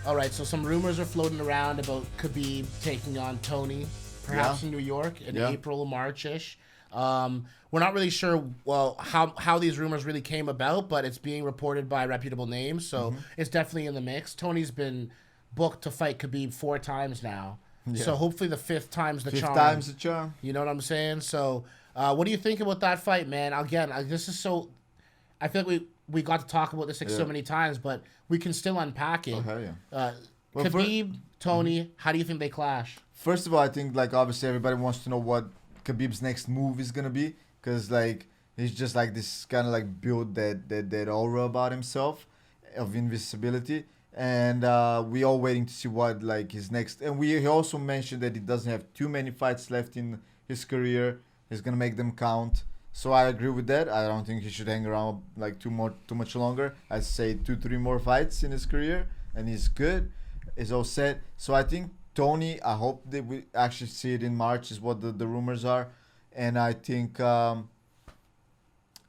All right, so some rumors are floating around about Khabib taking on Tony, perhaps in New York in April or March-ish. We're not really sure, well, how these rumors really came about, but it's being reported by reputable names, so it's definitely in the mix. Tony's been booked to fight Khabib 4 times now, so hopefully the 5th time's the charm. 5th time's the charm. You know what I'm saying? So, what do you think about that fight, man? Again, this is so... I feel like we got to talk about this so many times, but we can still unpack it. Oh, hell yeah. Khabib, Tony, how do you think they clash? First of all, I think, like, obviously everybody wants to know what Khabib's next move is going to be. Because, like, he's just, like, this kind of, like, build that aura about himself of invisibility. And we all waiting to see what, like, his next... And he also mentioned that he doesn't have too many fights left in his career. He's going to make them count. So I agree with that. I don't think he should hang around like too much longer. I'd say 2-3 more fights in his career, and he's good. He's all set. So I think Tony, I hope that we actually see it in March is what the rumors are. And I think, I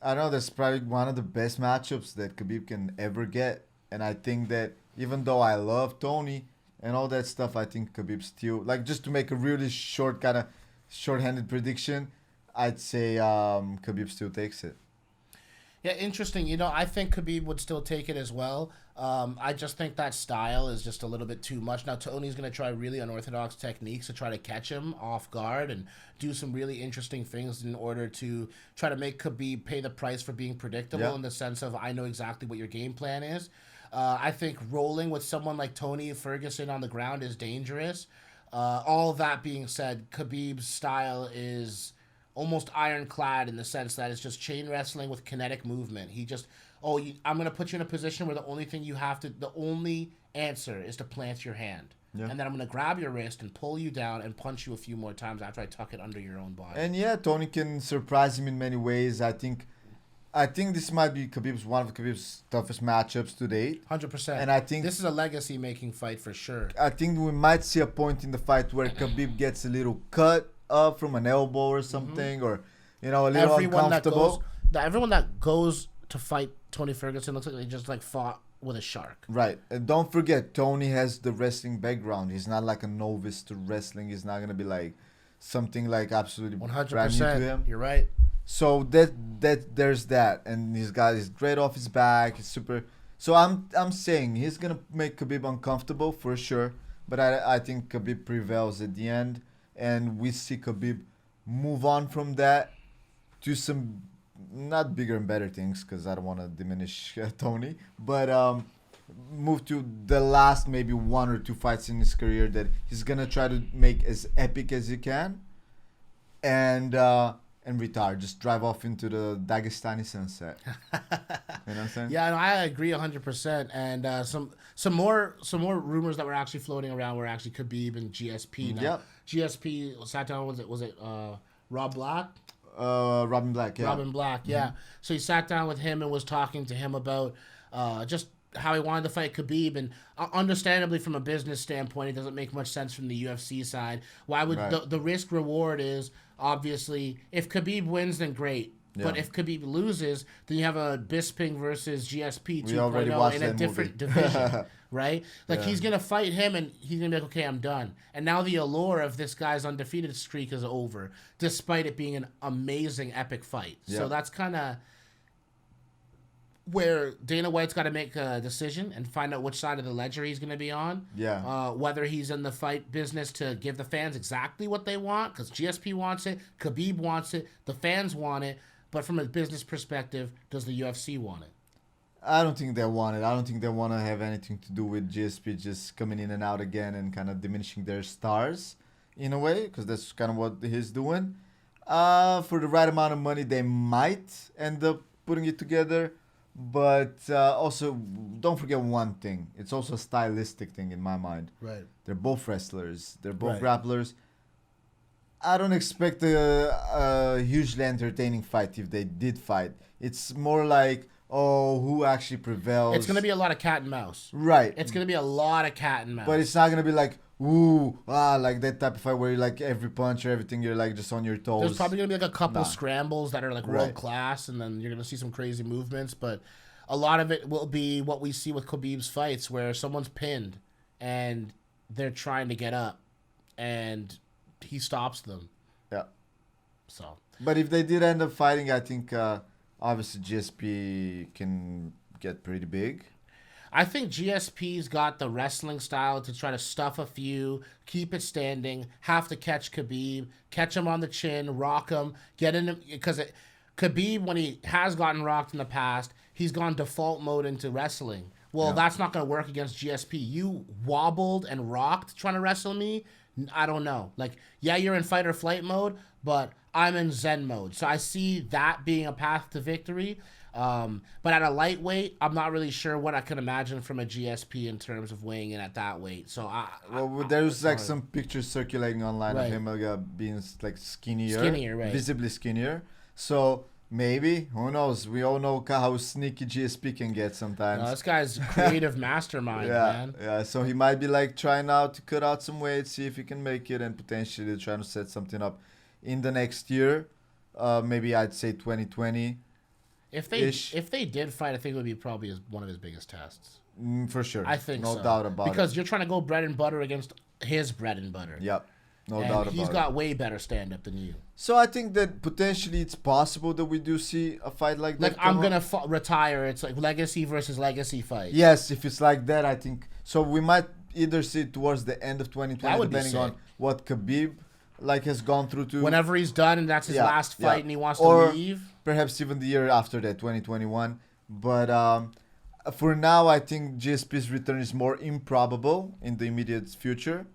know that's probably one of the best matchups that Khabib can ever get. And I think that even though I love Tony and all that stuff, I think Khabib still, like just to make a really short-handed prediction, I'd say Khabib still takes it. Yeah, interesting. You know, I think Khabib would still take it as well. I just think that style is just a little bit too much. Now, Tony's going to try really unorthodox techniques to try to catch him off guard and do some really interesting things in order to try to make Khabib pay the price for being predictable in the sense of, I know exactly what your game plan is. I think rolling with someone like Tony Ferguson on the ground is dangerous. All that being said, Khabib's style is almost ironclad in the sense that it's just chain wrestling with kinetic movement. He just, I'm going to put you in a position where the only answer is to plant your hand. Yeah. And then I'm going to grab your wrist and pull you down and punch you a few more times after I tuck it under your own body. And yeah, Tony can surprise him in many ways. I think this might be one of Khabib's toughest matchups to date. 100%. And I think this is a legacy-making fight for sure. I think we might see a point in the fight where Khabib gets a little cut up from an elbow or something, or a little uncomfortable. Everyone that goes to fight Tony Ferguson looks like they just like fought with a shark. Right. And don't forget, Tony has the wrestling background. He's not like a novice to wrestling. He's not gonna be like something like absolutely 100%. brand new to him. You're right. So that there's that, and he's great off his back. He's super. So I'm saying he's gonna make Khabib uncomfortable for sure, but I think Khabib prevails at the end. And we see Khabib move on from that to some not bigger and better things, because I don't want to diminish Tony, but move to the last maybe 1 or 2 fights in his career that he's gonna try to make as epic as he can, and retire, just drive off into the Dagestani sunset. You know what I'm saying? Yeah, I agree 100%. And some more rumors that were actually floating around were actually Khabib and GSP. Now, GSP sat down. Was it Rob Black? Robin Black. Yeah. Robin Black. Yeah. Mm-hmm. So he sat down with him and was talking to him about just how he wanted to fight Khabib, and understandably from a business standpoint, it doesn't make much sense from the UFC side. Why would the risk reward is obviously if Khabib wins, then great. Yeah. But if Khabib loses, then you have a Bisping versus GSP 2.0 in a different division, right? Like he's gonna fight him, and he's gonna be like, okay, I'm done. And now the allure of this guy's undefeated streak is over, despite it being an amazing, epic fight. Yeah. So that's kind of where Dana White's got to make a decision and find out which side of the ledger he's going to be on. Yeah. Whether he's in the fight business to give the fans exactly what they want, because GSP wants it, Khabib wants it, the fans want it, but from a business perspective, does the UFC want it? I don't think they want it. I don't think they want to have anything to do with GSP just coming in and out again and kind of diminishing their stars in a way, because that's kind of what he's doing. For the right amount of money, they might end up putting it together. But also, don't forget one thing. It's also a stylistic thing in my mind. Right. They're both wrestlers. They're both grapplers. I don't expect a hugely entertaining fight if they did fight. It's more like, who actually prevails. It's going to be a lot of cat and mouse. Right. It's going to be a lot of cat and mouse. But it's not going to be like, like that type of fight where you're like every punch or everything, you're like just on your toes. There's probably going to be like a couple scrambles that are like world class, and then you're going to see some crazy movements. But a lot of it will be what we see with Khabib's fights, where someone's pinned. and they're trying to get up, and he stops them. Yeah. So. But if they did end up fighting, I think obviously GSP can get pretty big. I think GSP's got the wrestling style to try to stuff a few, keep it standing, have to catch Khabib, catch him on the chin, rock him, get in him. Because Khabib, when he has gotten rocked in the past, he's gone default mode into wrestling. Well, that's not going to work against GSP. You wobbled and rocked trying to wrestle me. I don't know. Like, yeah, you're in fight or flight mode, but I'm in Zen mode. So I see that being a path to victory. But at a lightweight, I'm not really sure what I can imagine from a GSP in terms of weighing in at that weight. So there's like some pictures circulating online of him being like skinnier, right? Visibly skinnier. So maybe, who knows? We all know how sneaky GSP can get sometimes. No, this guy's creative mastermind, man. Yeah. So he might be like trying out to cut out some weight, see if he can make it, and potentially trying to set something up in the next year. Maybe I'd say 2020. If they did fight, I think it would be probably one of his biggest tests. For sure. I think no doubt about it. Because you're trying to go bread and butter against his bread and butter. Yep. No doubt about it. He's got way better stand-up than you. So I think that potentially it's possible that we do see a fight like that. Like, I'm going to retire. It's like legacy versus legacy fight. Yes, if it's like that, I think. So we might either see it towards the end of 2020, depending on what Khabib has gone through to. Whenever he's done and that's his last fight and he wants to leave. Perhaps even the year after that, 2021. But for now, I think GSP's return is more improbable in the immediate future.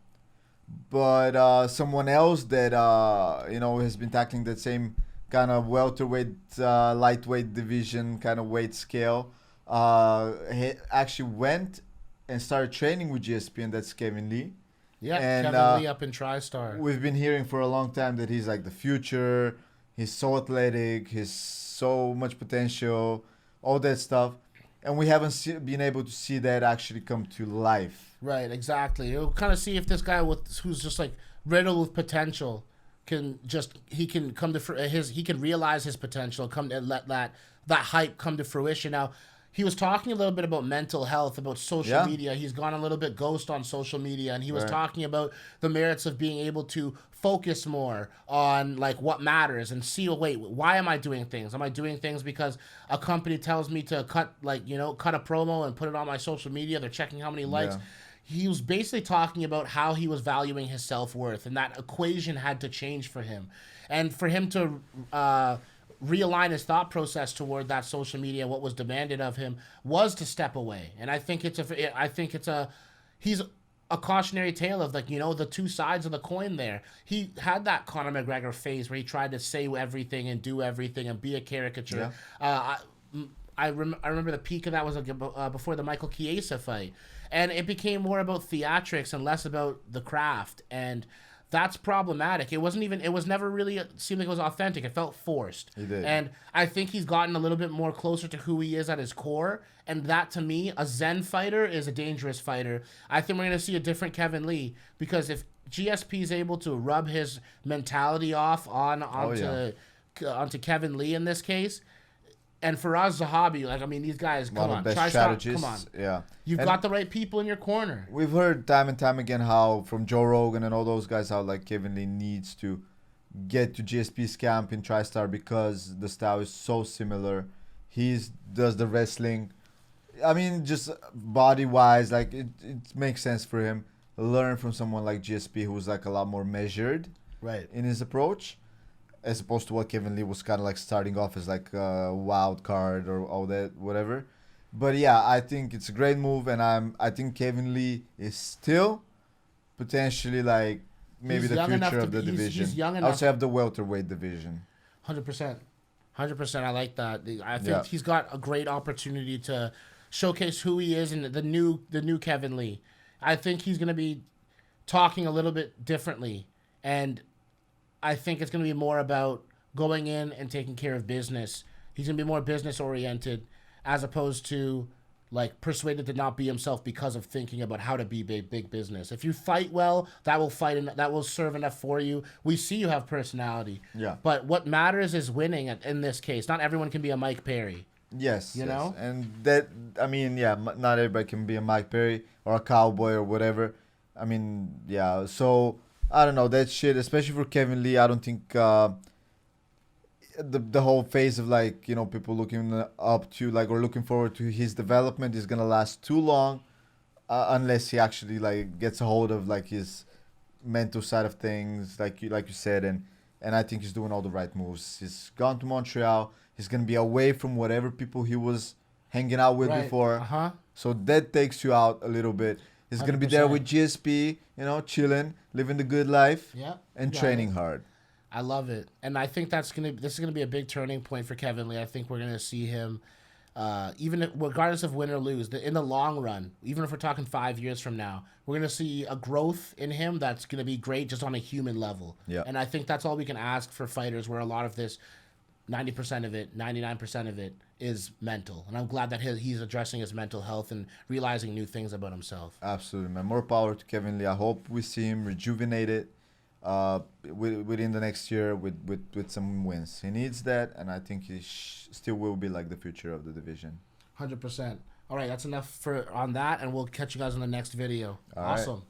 But someone else that has been tackling that same kind of welterweight, lightweight division kind of weight scale, he actually went and started training with GSP, and that's Kevin Lee. Yeah, and Kevin Lee up in TriStar. We've been hearing for a long time that he's like the future. He's so athletic. He's so much potential. All that stuff. And we haven't been able to see that actually come to life. Right, exactly. You'll kind of see if this guy who's just like riddled with potential can realize his potential, come and let that hype come to fruition. Now, he was talking a little bit about mental health, about social media. He's gone a little bit ghost on social media, and he was talking about the merits of being able to focus more on like what matters and see, why am I doing things? Am I doing things because a company tells me to cut a promo and put it on my social media? They're checking how many likes. Yeah. He was basically talking about how he was valuing his self-worth, and that equation had to change for him. And for him to realign his thought process toward that social media, what was demanded of him was to step away. And I think he's a cautionary tale of the two sides of the coin there. He had that Conor McGregor phase where he tried to say everything and do everything and be a caricature. Yeah. I remember the peak of that was before the Michael Chiesa fight. And it became more about theatrics and less about the craft. And that's problematic. It was never really seemed like it was authentic. It felt forced. He did. And I think he's gotten a little bit more closer to who he is at his core. And that, to me, a Zen fighter is a dangerous fighter. I think we're going to see a different Kevin Lee, because if GSP is able to rub his mentality off onto Kevin Lee in this case, and for us, Zahabi, these guys, come on. Come on. Yeah. You've got the right people in your corner. We've heard time and time again how, from Joe Rogan and all those guys, how Kevin Lee needs to get to GSP's camp in TriStar because the style is so similar. He does the wrestling. Just body-wise, it makes sense for him. Learn from someone like GSP who's a lot more measured in his approach, as opposed to what Kevin Lee was kind of starting off as a wild card or all that, whatever. But yeah, I think it's a great move, and I think Kevin Lee is still potentially maybe the future of the division. He's young enough. Also have the welterweight division. 100%. I like that. I think he's got a great opportunity to showcase who he is and the new Kevin Lee. I think he's going to be talking a little bit differently, and I think it's going to be more about going in and taking care of business. He's going to be more business oriented, as opposed to persuaded to not be himself because of thinking about how to be big business. If you fight well, that will serve enough for you. We see you have personality. Yeah. But what matters is winning in this case. Not everyone can be a Mike Perry. Yes, You yes. know? And that, I mean, yeah, not everybody can be a Mike Perry or a cowboy or whatever. I mean, yeah. So I don't know that shit, especially for Kevin Lee. I don't think the whole phase of like people looking up to like or looking forward to his development is gonna last too long, unless he actually like gets a hold of like his mental side of things, like you said, and I think he's doing all the right moves. He's gone to Montreal. He's gonna be away from whatever people he was hanging out with Right. before. Uh-huh. So that takes you out a little bit. He's gonna be there with 100%. GSP, chilling, living the good life, Yeah. and You got training it. hard. I love it, and I think this is gonna be a big turning point for Kevin Lee. I think we're gonna see him, regardless of win or lose, in the long run. Even if we're talking 5 years from now, we're gonna see a growth in him that's gonna be great just on a human level. Yeah. And I think that's all we can ask for fighters. Where a lot of this, 90% of it, 99% of it is mental, and I'm glad that he's addressing his mental health and realizing new things about himself. Absolutely, man. More power to Kevin Lee. I hope we see him rejuvenated within the next year with some wins. He needs that, and I think he still will be like the future of the division. 100%. All right, that's enough on that, and we'll catch you guys in the next video. All right. Awesome.